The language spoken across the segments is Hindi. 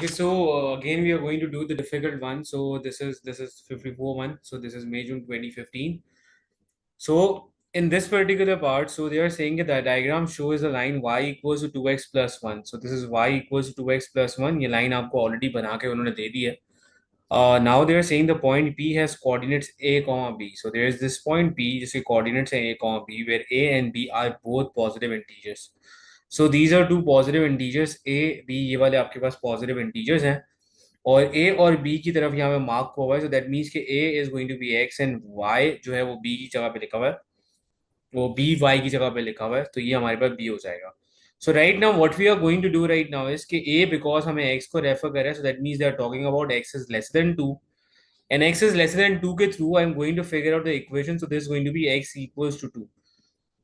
Okay, so again we are going to do the difficult one. So this is 54 one. So this is May June 2015. So in this particular part, so they are saying that the diagram shows a line y equals to 2x plus 1. So this is y equals to 2x plus 1. ये line आपको already बना के उन्होंने दे दी है. Now they are saying the point P has coordinates a comma b. So there is this point P जिसके coordinates हैं a comma b where a and b are both positive integers. So these are two positive integers a b ये वाले आपके पास positive integers हैं और a और b की तरफ यहाँ पे मार्क हुआ है. So that means कि a is going to be x and y जो है वो b की जगह पे लिखा हुआ है, वो बी वाई की जगह पे लिखा हुआ है, तो ये हमारे पास बी हो जाएगा. So right now what we are going to do right now is कि ए बिकॉज हमें एक्स को रेफर कर रहे हैं, so that means they are talking about x is less than 2 and x is less than 2 के through I am going to figure out the equation. So this going to be x equals to 2.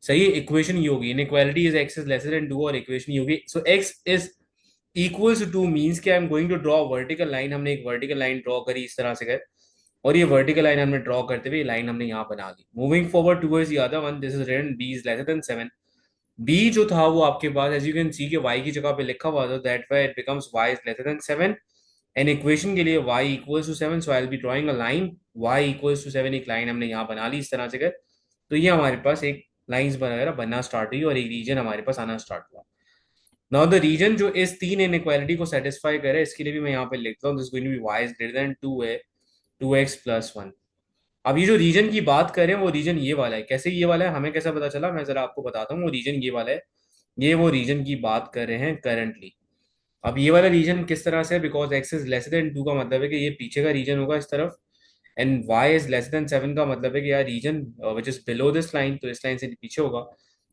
सही है, इक्वेशन ये होगी, inequality is x is less than 2 और इक्वेशन ये होगी. So x is equals to 2 means कि I am going to draw vertical line. हमने एक वर्टिकल लाइन ड्रॉ करी इस तरह से कर, और ये वर्टिकल लाइन हमने ड्रॉ करते हुए लाइन हमने यहाँ बना ली. Moving forward towards the other one, this is written b is lesser than 7. b जो था वो आपके पास एज यू कैन सी के y की जगह पे लिखा हुआ था, that y it becomes y is lesser than 7 and equation के लिए y equals to 7. So I will be drawing a line y equals to 7. एक लाइन हमने यहाँ बना ली इस तरह से कर, तो ये हमारे पास एक लाइंस वगैरह बनना स्टार्ट हुई और एक रीजन हमारे पास आना स्टार्ट हुआ. नाउ द रीजन जो इस तीन इनइक्वालिटी को सेटिस्फाई करे, इसके लिए भी मैं यहाँ पे लिखता हूँ this going to be y is greater than 2 है 2x प्लस 1. अब ये जो रीजन की बात करें वो रीजन ये वाला है. कैसे ये वाला है, हमें कैसा पता चला, मैं जरा आपको बताता हूँ. वो रीजन ये वाला है, ये वो रीजन की बात कर रहे हैं करंटली. अब ये वाला रीजन किस तरह से, because x is less than 2 का मतलब है कि ये पीछे का रीजन होगा इस तरफ, and y is less than 7 का मतलब है कि यार reason which is below this line, तो इस लाइन से पीछे होगा.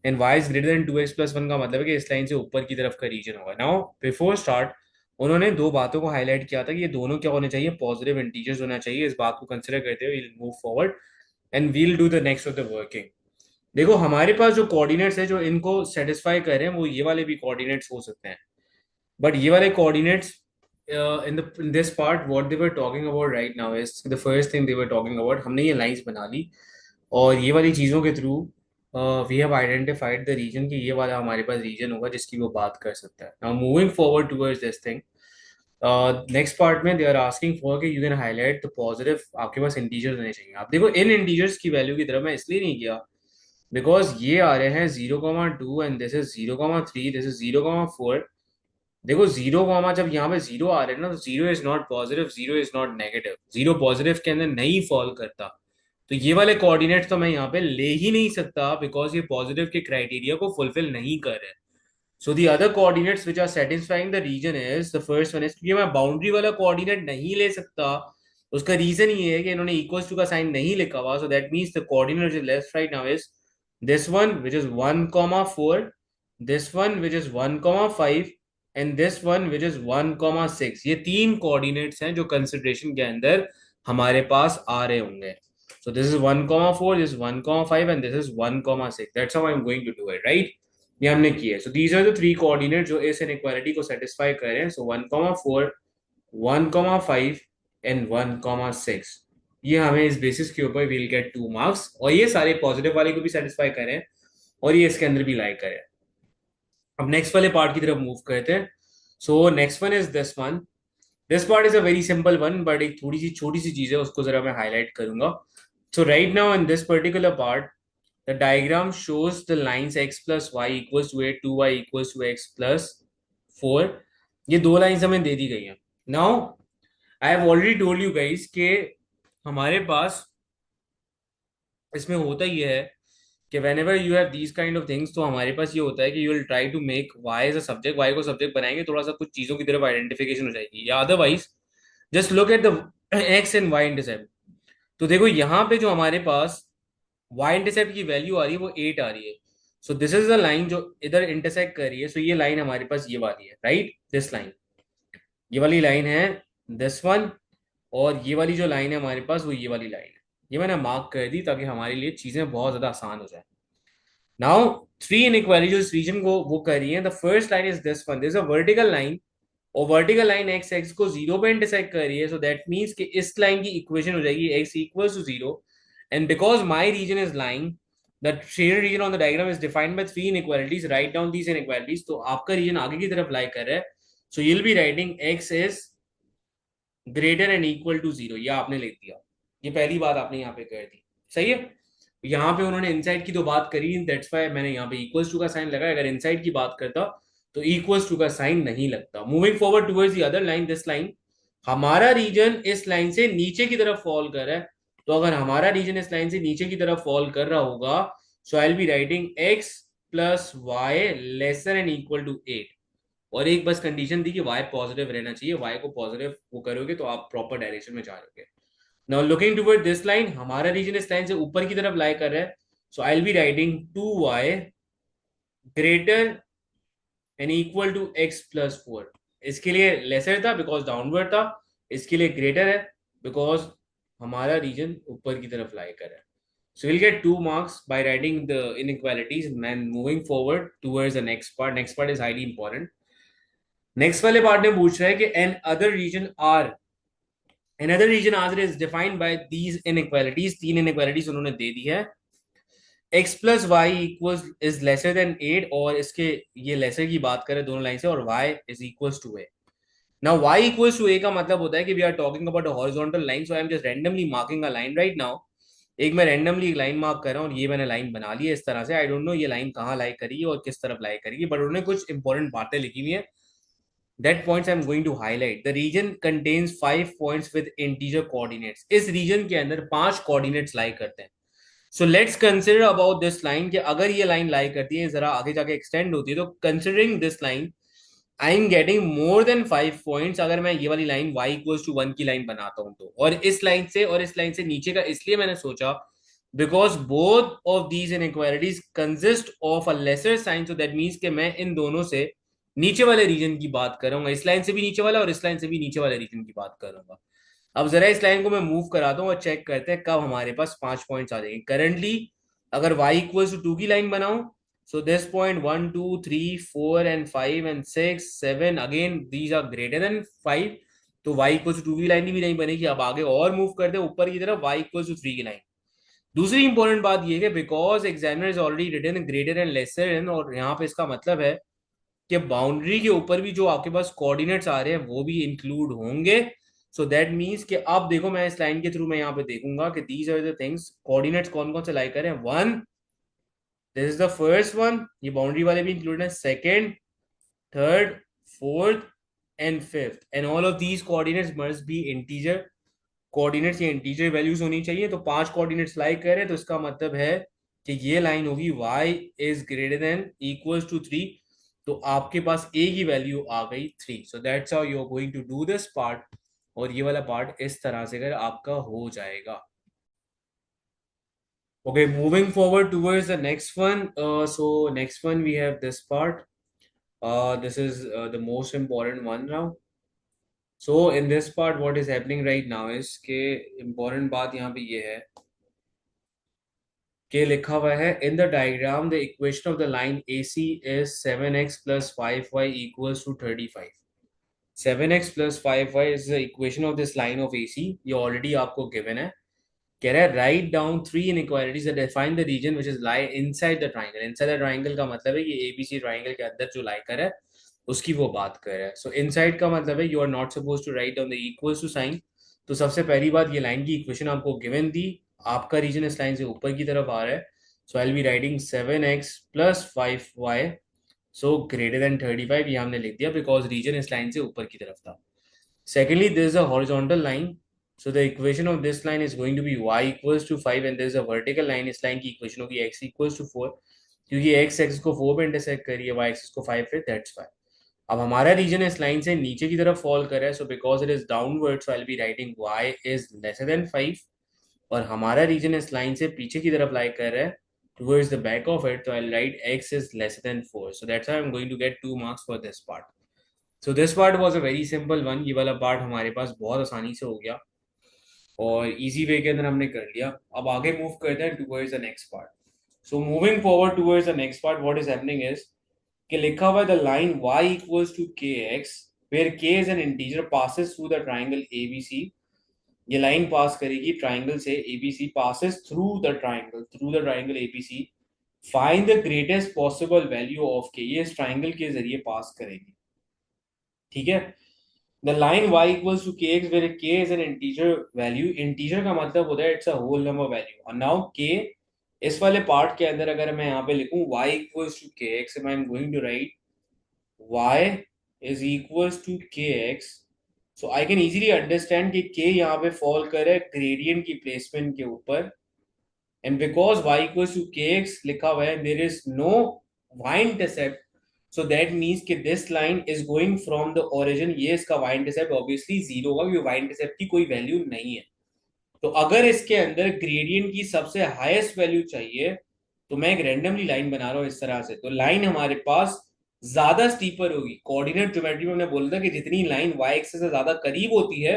And y is greater than 2x plus 1 का मतलब है कि इस लाइन से ऊपर की तरफ का रीजन होगा. नाउ बिफोर स्टार्ट उन्होंने दो बातों को हाईलाइट किया था कि ये दोनों क्या होने चाहिए, पॉजिटिव इंटीजर्स होना चाहिए. इस बात को कंसिडर करते हुए move forward and we'll do the next of the working. देखो हमारे पास जो कोऑर्डिनेट्स है जो इनको सेटिस्फाई कर रहे हैं वो ये वाले भी कोऑर्डिनेट्स हो सकते हैं, बट ये वाले coordinates in this part what they were talking about right now is the first thing they were talking about, हमने ये लाइंस बना ली और ये वाली चीज़ों के through we have identified the region कि ये वाला हमारे पास रीजन होगा जिसकी वो बात कर सकता है. Now moving forward towards this thing, next part में दे आर आस्किंग फॉर कि you can highlight the positive, आपके पास इंटीजर्स होने चाहिए. आप देखो इन इंटीजर्स की वैल्यू की तरफ मैं इसलिए नहीं किया बिकॉज ये आ रहे हैं 0,2 and this is 0,3, this is 0,4. देखो जीरो कॉमा जब यहाँ पे जीरो आ रहे हैं ना, तो zero is not positive, zero is not negative, zero positive के अंदर नहीं फॉल करता. तो ये वाले कोऑर्डिनेट्स तो मैं यहाँ पे ले ही नहीं सकता बिकॉज ये पॉजिटिव के क्राइटेरिया को फुलफिल नहीं कर रहे. So the other coordinates which are satisfying the region is the first one is, क्योंकि मैं बाउंड्री वाला कोऑर्डिनेट नहीं ले सकता. उसका रीजन ये है कि इन्होंने इक्वल्स टू का साइन नहीं लिखा हुआ. सो that means the coordinate is left right now is this one which is 1,4, this one which is 1,5 and this one which is 1,6. ये तीन कोऑर्डिनेट्स हैं जो कंसिडरेशन के अंदर हमारे पास आ रहे होंगे. So this is 1,4, this 1,5 and this is 1,6. That's how I am going to do it, right. ये हमने किया है. So these are the three coordinate जो इस इनइक्वालिटी को सेटिस्फाई कर रहे हैं. So 1,4, 1,5 and 1,6. ये हमें इस बेसिस के ऊपर विल गेट 2 मार्क्स, और ये सारे पॉजिटिव वाले को भी सेटिस्फाई करें और ये इसके अंदर भी लाइक करें. अब नेक्स्ट वाले पार्ट की तरफ मूव करते हैं. So next one is this one. This part is a very simple one, but एक थोड़ी सी छोटी सी चीज है उसको जरा मैं हाईलाइट करूंगा. So right now in this particular part the diagram shows the lines x plus y equals to 8, 2y equals to x plus 4. ये दो लाइंस हमें दे दी गई हैं. Now I have already told you guys कि हमारे पास इसमें होता ही है कि whenever you have these kind of things, तो हमारे पास ये होता है कि you will try to make y as a subject, y को सब्जेक्ट बनाएंगे, थोड़ा सा कुछ चीजों की तरफ आइडेंटिफिकेशन हो जाएगी, या otherwise just look at the x and y intercept. तो देखो यहाँ पे जो हमारे पास y इंटरसेप्ट की वैल्यू आ रही है वो 8 आ रही है. सो दिस इज द लाइन जो इधर इंटरसेक्ट कर रही है. सो ये लाइन हमारे पास ये वाली है, राइट. दिस लाइन, ये वाली लाइन है दिस वन, और ये वाली जो लाइन है हमारे पास वो ये वाली लाइन है. ये मैंने मार्क कर दी ताकि हमारे लिए चीजें बहुत ज्यादा आसान हो जाए. नाउ थ्री इनइक्वालिटी जो इस रीजन को वो कर रही है, the first line is this one, this is a vertical line, और वर्टिकल लाइन एक्स एक्स को जीरो पे इंटरसेक्ट कर रही है. सो दैट मींस कि इस लाइन की इक्वेशन हो जाएगी x equals to zero. And because my region is line, the shaded region on the diagram is defined by three inequalities, write down these inequalities. तो आपका रीजन आगे की तरफ लाई कर रहा है. So you will be writing x is greater and equal to 0, ये आपने लिख दिया। ये पहली बात आपने यहाँ पे कर दी, सही है। यहाँ पे उन्होंने इनसाइड की तो बात करी, दैट्स वाई मैंने यहाँ पे इक्वल्स टू का साइन लगाया। अगर इनसाइड की बात करता तो इक्वल्स टू का साइन नहीं लगता। Moving forward towards the other line, this line, हमारा रीजन इस लाइन से नीचे की तरफ फॉल कर रहा है। तो अगर हमारा रीजन इस लाइन से नीचे की तरफ फॉल कर रहा होगा, so I will be writing x plus y lesser and equal to 8। और एक बस कंडीशन थी कि y पॉजिटिव रहना चाहिए, y को पॉजिटिव वो करोगे तो आप प्रॉपर डायरेक्शन में जा रहे हो। Now looking toward this line, हमारा रीजन इस लाइन से ऊपर की तरफ लाई कर रहा है। So I will be writing 2y greater and equal to x plus 4। इसके लिए लेसर था बिकॉज डाउनवर्ड था, इसके लिए ग्रेटर है बिकॉज हमारा रीजन ऊपर की तरफ लाई कर रहा है। So we'll get 2 marks by writing the inequalities and moving forward towards the next part. Next part is highly important. Next वाले पार्ट में पूछ रहा है कि another region R is defined by these inequalities. तीन inequalities उन्होंने दे दी है। x plus y equals is lesser than 8, और इसके ये lesser की बात करें दोनों लाइन से, और y is equals to a. Now y equals to a का मतलब होता है कि we are talking about a horizontal line, so I am just randomly marking a line right now. एक मैं रैंडमली एक लाइन मार्क कर रहा हूँ और ये मैंने लाइन बना ली है इस तरह से। आई डोंट नो ये लाइन कहाँ लाई करेगी और किस तरफ लाई करेगी, बट उन्होंने कुछ इंपॉर्टेंट बातें लिखी हुई है। That points I am going to highlight. The region contains 5 points with integer coordinates. इस रीजन के अंदर 5 कोऑर्डिनेट्स लाई करते हैं। So let's consider about this line कि अगर ये लाइन लाई करती है, जरा आगे जाके एक्सटेंड होती है, तो considering this line I am getting more than 5 points अगर मैं ये वाली लाइन y इक्वल्स टू 1 की लाइन बनाता हूं तो। और इस लाइन से और इस लाइन से नीचे का इसलिए मैंने सोचा because both of these inequalities consist of a lesser sign, so that means कि मैं इन दोनों से नीचे वाले रीजन की बात करूंगा। इस लाइन से भी नीचे वाला और इस लाइन से भी नीचे वाले रीजन की बात करूंगा। अब जरा इस लाइन को मैं मूव कराता हूँ और चेक करते हैं कब हमारे पास 5 पॉइंट्स आ जाएंगे। करंटली अगर y इक्वल्स टू 2 की लाइन बनाऊं, so this point 1 2 3 4 and 5 and 6 7 again these are greater than 5, तो y इक्वल्स टू 2 की लाइन भी नहीं बनेगी। अब आगे और मूव करते हैं ऊपर की तरफ, y इक्वल्स टू 3 की लाइन। दूसरी इंपॉर्टेंट बात यह है कि because examiner is already written greater and lesser an, और यहाँ पे इसका मतलब है कि बाउंड्री के ऊपर भी जो आपके पास कोऑर्डिनेट्स आ रहे हैं वो भी इंक्लूड होंगे। सो दैट मीन्स कि अब देखो मैं इस लाइन के थ्रू मैं यहाँ पे देखूंगा कि these are the things, coordinates कौन कौन से लाई करें। 1, this is the first one, ये बाउंड्री वाले भी इंक्लूड है। Second, third, fourth and fifth, and all of these coordinates must be integer coordinates, या इंटीजर वैल्यूज होनी चाहिए। तो 5 कोऑर्डिनेट्स लाई करें तो इसका मतलब है कि ये लाइन होगी y is greater than equals to 3, तो आपके पास a की वैल्यू आ गई 3। So that's how you are going to do this part, और ये वाला पार्ट इस तरह से अगर आपका हो जाएगा। Okay, moving forward towards the next one. So next one we have this part. This is the most important one now. So in this part, what is happening right now is कि important बात यहाँ पे ये है कि लिखा हुआ है in the diagram the equation of the line AC is 7x plus 5y equals to 35. 7x plus 5y is the equation of this line of AC. ये already आपको given है। कह रहा है write down 3 inequalities that define the region which is lie inside the triangle. Inside the triangle का मतलब है कि एबीसी ट्रायंगल के अंदर जो लाई कर है उसकी वो बात कर रहा है। सो इनसाइड का मतलब है you are not suppose to write down the equals to sign. तो सबसे पहली बात, ये लाइन की इक्वेशन आपको गिवन दी, आपका रीजन इस लाइन से ऊपर की तरफ आ रहा है। So I will be writing 7x plus 5y so greater than 35, ये हमने लिख दिया बिकॉज रीजन इस लाइन से ऊपर की तरफ था। Secondly, there is a horizontal line. So the equation of this line is going to be y equals to 5, and there is a vertical line. इस line की equation होगी x equals to 4, क्योंकि x x को 4 पे इंटरसेक्ट करिए, y axis को 5 पे, that's why। अब हमारा रीजन इस लाइन से नीचे की तरफ फॉल कर रहा है, so because it is downward, so I'll be writing y is lesser than 5, और हमारा रीजन इस लाइन से पीछे की तरफ लाई कर रहा है towards the back of it, so I'll write x is lesser than 4. So that's how I'm going to get 2 marks for this part. So this part was a very simple one. ये वाला पार्ट हमारे पास बहुत आसानी से हो गया और इजी वे के अंदर हमने कर लिया। अब आगे मूव करते हैं towards the next part. So moving forward towards the next part, what is happening is कि लिखा हुआ है the line y equals to kx where k is an integer passes through the triangle ABC। ये लाइन पास करेगी ट्रायंगल से, ABC passes through the triangle ABC। Find the greatest possible value of k, ये इस ट्रायंगल के जरिए पास करेगी। ठीक है। The line y equals to k x where k is an integer value, integer का मतलब होता है it's a whole number value, और नाउ के इस वाले पार्ट के अंदर अगर मैं यहाँ पे लिखूं y equals to k x, I am going to write y is equals to kx, so I can easily understand कि k यहाँ पे फॉल करे ग्रेडियंट की प्लेसमेंट के ऊपर, and because y equals to kx लिखा हुआ है, there is no y intercept, so that means कि this line is going from the origin, ये इसका y intercept obviously जीरो होगा क्योंकि y intercept की कोई वैल्यू नहीं है। तो अगर इसके अंदर ग्रेडियंट की सबसे हाईएस्ट वैल्यू चाहिए तो मैं एक रैंडमली लाइन बना रहा हूं इस तरह से, तो लाइन हमारे पास ज्यादा स्टीपर होगी। कोऑर्डिनेट ज्योमेट्री में हमने बोला था कि जितनी लाइन y एक्सिस से ज्यादा करीब होती है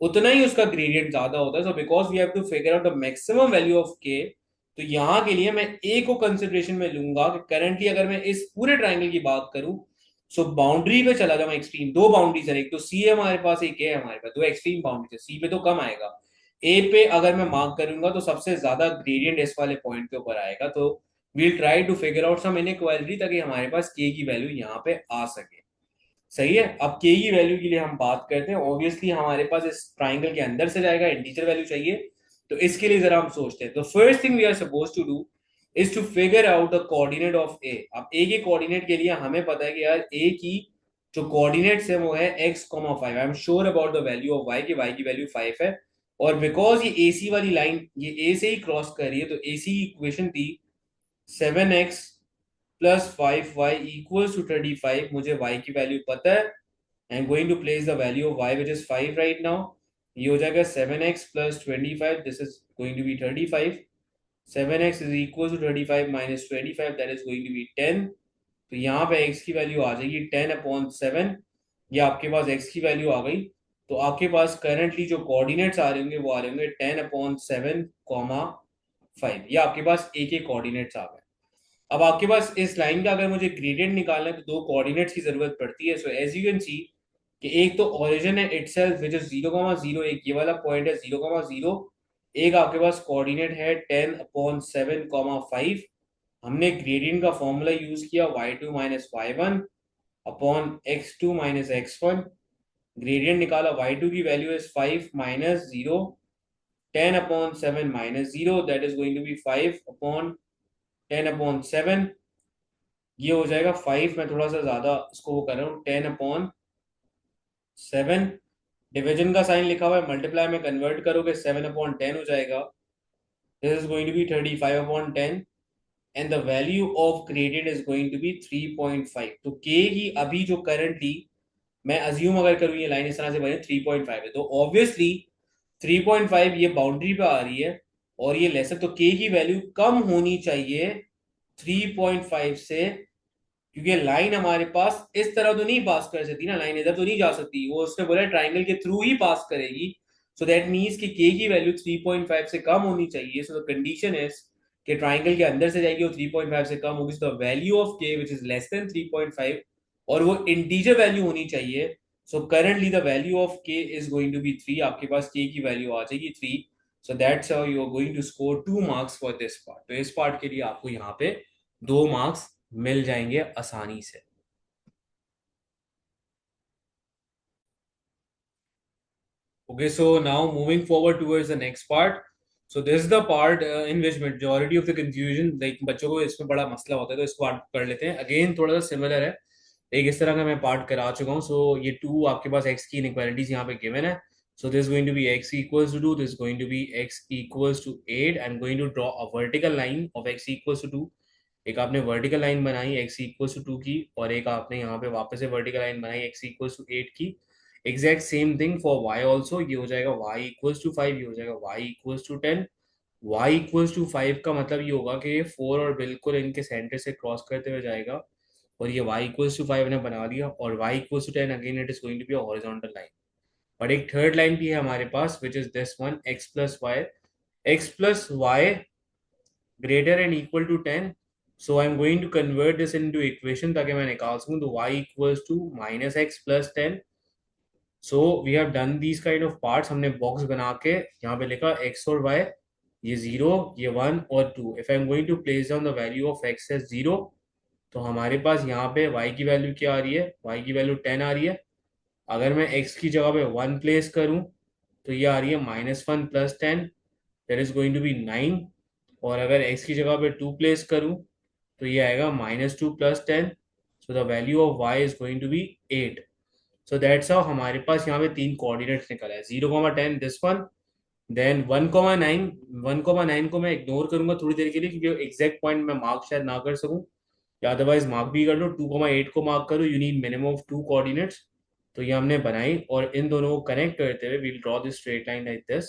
उतना ही उसका ग्रेडियंट ज्यादा होता है। So because we have to figure out the maximum value of k, तो यहां के लिए मैं a को कंसिडरेशन में लूंगा कि करंटली अगर मैं इस पूरे ट्राइंगल की बात करूं, सो बाउंड्री पे चला जाऊं एक्सट्रीम, दो बाउंड्रीज है, एक तो सी है हमारे पास, एक है हमारे पास, दो एक्सट्रीम बाउंड्री है, सी पे तो कम आएगा, ए पे अगर मैं मार्क करूंगा तो सबसे ज्यादा ग्रेडियंट इस वाले पॉइंट के ऊपर आएगा। तो we'll try to figure out some inequality ताकि हमारे पास के की वैल्यू यहाँ पे आ सके। सही है। अब के की वैल्यू के लिए हम बात करते हैं, ऑब्वियसली हमारे पास इस ट्राइंगल के अंदर से जाएगा, इंटीजर वैल्यू चाहिए, तो इसके लिए जरा हम सोचते हैं। तो first thing we are suppose to do is to figure out the coordinate of A. अब ए के कोऑर्डिनेट के लिए हमें पता है कि यार ए की जो कोऑर्डिनेट्स है वो है x, 5। I am sure about the value of y, की y की वैल्यू 5 है, और बिकॉज ये AC वाली लाइन ये ए से ही क्रॉस कर रही है, तो AC की इक्वेशन थी 7x plus 5y equals to 35। मुझे y की वैल्यू पता है, I am going to place the value of y which is 5 right now. ये हो जाएगा 7x plus 25, this is going to be 35। 7x is equal to 35 minus 25, that is going to be 10। तो यहाँ पे x की वैल्यू आ जाएगी 10/7, ये आपके पास x की वैल्यू आ गई। तो आपके पास करंटली जो कोऑर्डिनेट्स आ रहे होंगे वो आ रहे होंगे 10/7, 5, ये आपके पास a के कोऑर्डिनेट्स आ गए। अब आपके पास इस लाइन का अगर मुझे ग्रेडियंट निकालना है तो दो कोऑर्डिनेट्स की जरूरत पड़ती है। So as you can see कि एक तो ओरिजिन है इटसेल्फ विच इज 0,0, एक ये वाला पॉइंट है 0,0, एक आपके पास कोऑर्डिनेट है 10/7, 5। हमने ग्रेडियंट का फॉर्मूला यूज किया y2 minus y1 upon x2 minus x1। Gradient निकाला, y2 की value is 5 minus 0, 10/7 minus 0, that is going to be 5/10/7। ये हो जाएगा 5, मैं थोड़ा सा ज्यादा इसको वो कर रहा हूँ, 10/7। डिविजन का साइन लिखा हुआ है, मल्टीप्लाई में कन्वर्ट करोगे 7/10 हो जाएगा, this is going to be 35/10, and the value of gradient is going to be 3.5। तो के की अभी जो करंटली मैं अज्यूम अगर करूँ ये लाइन इस तरह से बने 3.5 है, तो ऑब्वियसली 3.5 ये बाउंड्री पे आ रही है और ये लेसर, तो के की वैल्यू कम होनी चाहिए 3.5 से, क्योंकि लाइन हमारे पास इस तरह तो नहीं पास कर सकती ना, लाइन इधर तो नहीं जा सकती, वो उसने बोला ट्राइंगल के थ्रू ही पास करेगी। सो दैट मींस कि के की वैल्यू 3.5 से कम होनी चाहिए। सो द कंडीशन इज कि ट्राइंगल के अंदर से जाएगी और 3.5 से कम होगी, तो द वैल्यू ऑफ के विच इज लेस देन 3.5, और वो इंटीजर वैल्यू होनी चाहिए। So currently the value of k is going to be 3, आपके पास के की वैल्यू आ जाएगी 3। So that's how you are going to score 2 marks for this part. तो इस पार्ट के लिए आपको यहाँ पे 2 मार्क्स मिल जाएंगे आसानी से। Okay, so now moving forward towards the next part. So this is the part in which majority of the confusion, like बच्चों को इसमें बड़ा मसला होता है, तो इसको part कर लेते हैं। अगेन थोड़ा सा सिमिलर है, एक इस तरह का मैं पार्ट करा चुका हूँ। सो ये टू आपके पास x की इनइक्वालिटीज यहाँ पे गिवन है। सो this going to be x equals to 2, this going to be x equals to 8। I am going to draw a vertical line of x equals to 2। एक आपने वर्टिकल लाइन बनाई x इक्वल्स टू 2 की, और एक आपने यहाँ पे वापस से वर्टिकल लाइन बनाई x इक्वल्स टू 8 की। Exact same thing for y also, ये हो जाएगा y इक्वल्स टू 5, ये हो जाएगा y equals to 10। y equals to 5 का मतलब ये होगा कि ये 4 और बिल्कुल इनके सेंटर से क्रॉस करते हुए जाएगा, और ये y इक्वल्स टू 5 ने बना दिया, और y equals to 10 again it is going to be a horizontal line. But एक थर्ड लाइन भी है हमारे पास which is this one, x plus y greater and equal to 10। So I am going to convert this into equation ताकि मैं निकाल सकूं, तो y equals to minus x plus 10। So we have done these kind of parts, हमने बॉक्स बना के यहाँ पे लिखा x और y, ये 0, ये 1 और 2। If I am going to place down the value of x as 0, तो हमारे पास यहाँ पे y की वैल्यू क्या आ रही है, y की वैल्यू 10 आ रही है, अगर मैं x की जगह पे 1 प्लेस करूं तो ये आ रही है -1 + 10, that is going to be 9। और अगर x की जगह पे 2 प्लेस करूं तो ये आएगा -2 + 10, so the value of y is going to be 8। So that's how हमारे पास यहाँ पे तीन कोऑर्डिनेट्स निकला है, 0,10 दिस वन, देन 1,9। 1,9 को मैं इग्नोर करूंगा थोड़ी देर के लिए क्योंकि एग्जैक्ट पॉइंट मैं मार्क शायद ना कर सकूं, या अदरवाइज मार्क भी कर लो। 2,8 को मार्क करो, you need minimum of two coordinates. तो ये हमने बनाई और इन दोनों को कनेक्ट करते हुए we'll draw this straight line like this,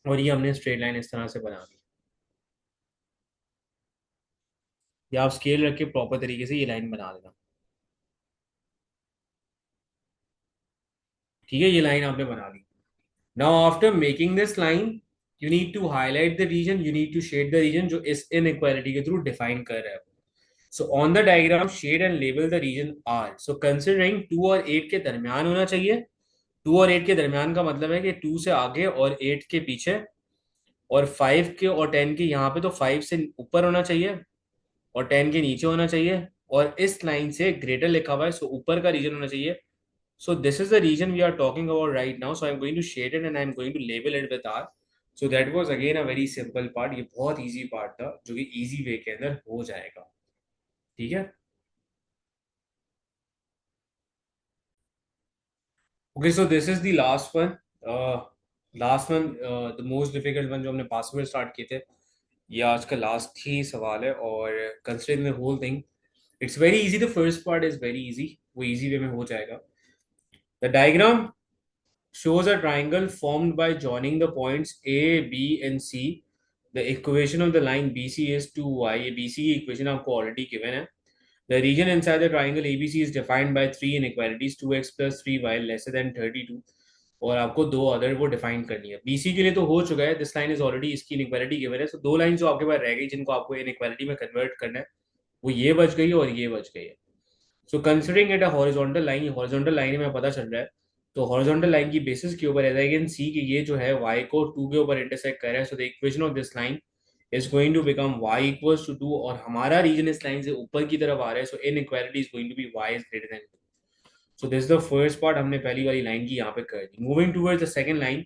और ये हमने स्ट्रेट लाइन इस तरह से बना दी। या आप स्केल रख के प्रॉपर तरीके से ये लाइन बना देना। ठीक है, ये लाइन आपने बना ली। Now after making this line you need to highlight the region, you need to shade the region जो इस इनइक्वालिटी के थ्रू डिफाइन कर रहा है। So on the diagram, shade and label the region R. So considering 2 और 8 के दरमियान होना चाहिए। 2 और 8 के दरमियान का मतलब है कि 2 से आगे और 8 के पीछे, और 5 के और 10 के यहाँ पे तो 5 से ऊपर होना चाहिए और 10 के नीचे होना चाहिए, और इस लाइन से ग्रेटर लिखा हुआ है, सो ऊपर का रीजन होना चाहिए। So this is the region we are talking about right now. So I'm going to shade it and I'm going to label it with R. So that was again a very simple part. ये बहुत easy part था जो कि easy way के अंदर हो जाएगा। ठीक है। Okay, so this is the last one. The most difficult one जो हमने पास में स्टार्ट किए थे, ये आज का लास्ट ही सवाल है। और considering the whole thing, it's very easy. The first part is very easy, वो इजी वे में हो जाएगा। The diagram shows a triangle formed by joining the points A, B and C. The equation of the line BC is 2y. ये BC की equation आपको already given है। The region inside the triangle ABC is defined by three inequalities, 2x plus 3y lesser than 32। और आपको दो अदर वो डिफाइन करनी है। बीसी के लिए तो हो चुका है, दिस लाइन इज ऑलरेडी, इसकी इनइक्वालिटी गिवन है। सो दो लाइन जो आपके पास रह गई जिनको आपको इनइक्वालिटी में कन्वर्ट करना है, वो ये बच गई और ये बच गई है। So considering it a horizontal line, horizontal line में पता चल रहा है, तो हॉरिजॉन्टल लाइन की बेसिस के ऊपर एज आई कैन सी कि ये जो है y को 2 के ऊपर इंटरसेक्ट कर रहा है। So the equation of this line is going to become y equals to 2, और हमारा रीजन इस लाइन से ऊपर की तरफ आ रहा है। सो inequality is going to be y is greater than 2। So this is the first part, हमने पहली वाली लाइन की यहाँ पे कर दी। Moving towards the second line,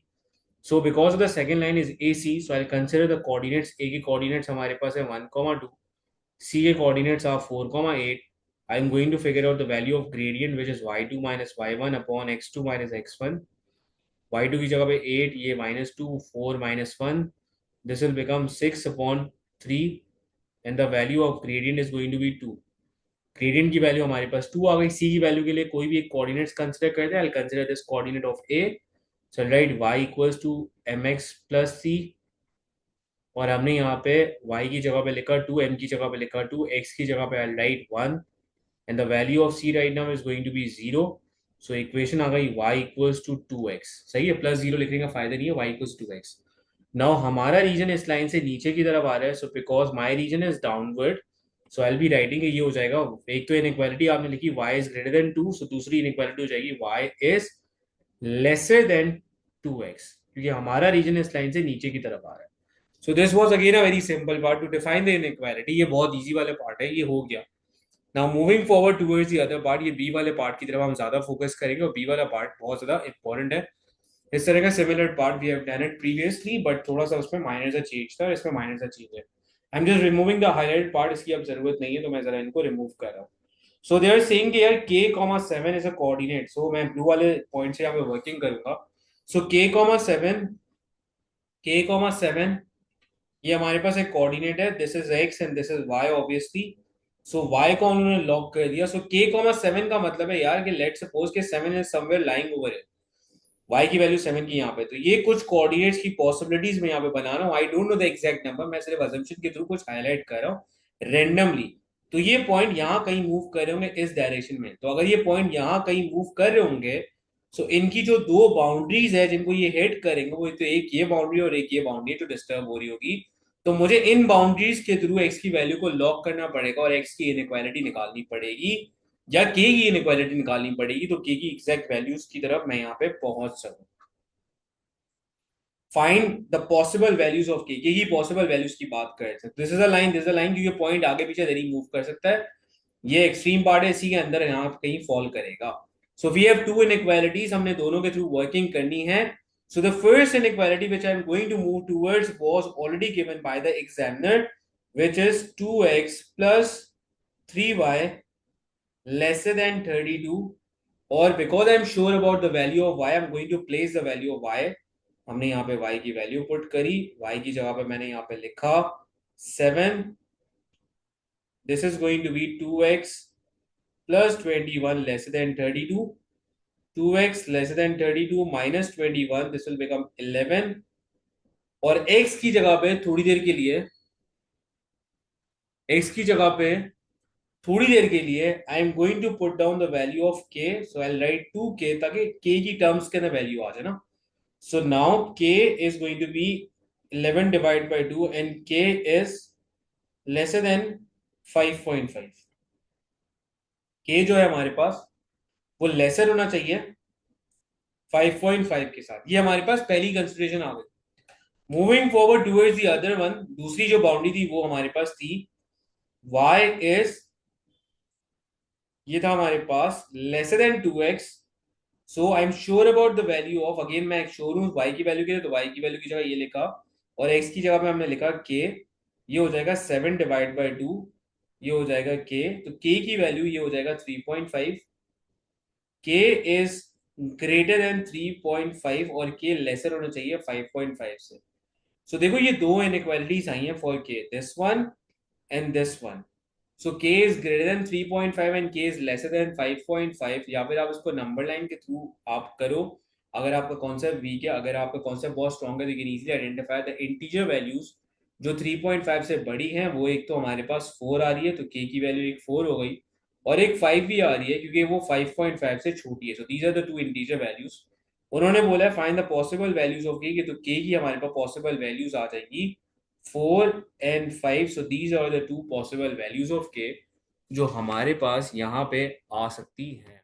so because of the second line is AC, so I'll consider the coordinates। A के coordinates हमारे पास है 1,2, C के coordinates are 4,8। I'm going to figure out the value of gradient which is y2 minus y1 upon x2 minus x1। y2 की जगह पे 8, ये -2, 4 minus 1, this will become 6 upon 3, and the value of gradient is going to be 2। Gradient की वैल्यू हमारे पास 2 आ गई। सी की वैल्यू के लिए कोई भी एक कोऑर्डिनेट्स कंसीडर करते हैं। I consider this coordinate of A, so write y equals to mx plus c, और हमने यहाँ पे y की जगह पे लिखा 2, m की जगह पे लिखा 2, x की जगह पे I write 1, and the value of c right now is going to be 0। So equation आ गई y इक्वल्स टू 2x। सही है, प्लस 0 लिखने का फायदा नहीं है, y इक्वल्स 2x। नाउ हमारा रीजन इस लाइन से नीचे की तरफ आ रहा है, so because my region is downward, so I be writing ये हो जाएगा। एक तो इनइक्वालिटी आपने लिखी y is greater than 2, so दूसरी इनइक्वालिटी हो जाएगी y is lesser than 2x, क्योंकि हमारा रीजन इस लाइन से नीचे की तरफ आ रहा है। सो this was again a very simple part two define the inequality. ये बहुत इजी वाला पार्ट है, ये हो गया। Now moving forward towards the other part, ये बी वाले पार्ट की तरफ हम ज्यादा फोकस करेंगे, और बी वाला पार्ट बहुत ज्यादा इंपॉर्टेंट है। इस तरह का similar part we have done it previously, but थोड़ा सा उसमें माइनर सा चेंज था, इसमें माइनर सा चेंज है। I am just removing the highlight part, इसकी अब जरूरत नहीं है तो मैं जरा इनको रिमूव कर रहा हूँ। सो दे आर सेइंग कि यार k,7 इज अ कोऑर्डिनेट, सो मैं ब्लू वाले पॉइंट से यहाँ पे वर्किंग करूंगा। सो k,7 ये हमारे पास एक कोऑर्डिनेट है, this is x and this is y obviously. So y को उन्होंने लॉक कर दिया। सो k,7 का मतलब है यार कि लेट्स सपोज के 7 is somewhere lying over it, y की वैल्यू 7 की यहाँ पे, तो ये कुछ कोऑर्डिनेट्स की पॉसिबिलिटीज में यहाँ पे बना रहा हूँ। I don't know the exact number, मैं सिर्फ अजम्पशन के थ्रू कुछ हाईलाइट कर रहा हूँ रेंडमली। तो ये पॉइंट यहाँ कहीं मूव कर रहे होंगे इस डायरेक्शन में, तो अगर ये पॉइंट यहाँ कहीं मूव कर रहे होंगे, सो इनकी जो दो बाउंड्रीज है जिनको ये हिट करेंगे, वो तो एक ये बाउंड्री और एक ये बाउंड्री जो डिस्टर्ब हो रही होगी, तो मुझे इन बाउंड्रीज के थ्रू एक्स की वैल्यू को लॉक करना पड़ेगा और एक्स की इनइक्वालिटी निकालनी पड़ेगी, या के की इनइक्वालिटी निकालनी पड़ेगी, तो के की एग्जैक्ट वैल्यूज की तरफ मैं यहाँ पे पहुंच सकूं। Find the possible values of के, यही पॉसिबल वैल्यूज की बात कर रहे थे। This is a line, this is a line, क्योंकि पॉइंट आगे पीछे जरी मूव कर सकता है। ये एक्सट्रीम पार्ट है, इसी के अंदर यहाँ कहीं फॉल करेगा। So we have two inequalities, हमने दोनों के through working करनी है. So the first inequality which I am going to move towards was already given by the examiner, which is 2x plus 3y lesser than 32. Or because I am sure about the value of y, I am going to place the value of y. हमने यहाँ पे y की वैल्यू पुट करी, y की जगह पे मैंने यहाँ पे लिखा 7. This is going to be 2x plus 21 less than 32. 2x less than 32 minus 21, this will become 11. और x की जगह पे थोड़ी देर के लिए, x की जगह पे थोड़ी देर के लिए I am going to put down the value of k. So I write 2k ताकि k की टर्म्स के अंदर वैल्यू आ जाए ना. So now k is going to be 11 divide by 2 and k is lesser than 5.5. k जो है हमारे पास वो लेसर होना चाहिए 5.5 के साथ. ये हमारे पास पहली कंसिडरेशन आ गई. Moving forward towards the other one, दूसरी जो बाउंड्री थी वो हमारे पास थी y इज, ये था हमारे पास lesser than 2x. So I am sure about the value of, again मैं श्योर हूं y की वैल्यू के लिए, तो y की वैल्यू की जगह ये लिखा और x की जगह पे हमने लिखा k. ये हो जाएगा 7 डिवाइड बाय 2, ये हो जाएगा k. तो k की वैल्यू ये हो जाएगा 3.5. k इज ग्रेटर देन 3.5 और k लेसर होना चाहिए 5.5 से. सो देखो ये दो इनइक्वालिटीज आई हैं for k, this one and this one. So k is greater then 3.5 and k is lesser than 5.5. या फिर आप इसको नंबर लाइन के थ्रू आप करो. अगर आपका कॉन्सेप्ट वीक है, अगर आपका कॉन्सेप्ट बहुत स्ट्रॉन्ग है, तो you can easily identify the integer values जो 3.5 से बड़ी हैं. वो एक तो हमारे पास 4 आ रही है, तो k की वैल्यू एक 4 हो गई, और एक 5 भी आ रही है क्योंकि वो 5.5 से छोटी है. So these are the two integer values. उन्होंने बोला है find the possible values of k, तो k की हमारे पास पॉसिबल वैल्यूज आ जाएगी 4 and 5. So these are the two possible values of k जो हमारे पास यहाँ पे आ सकती है.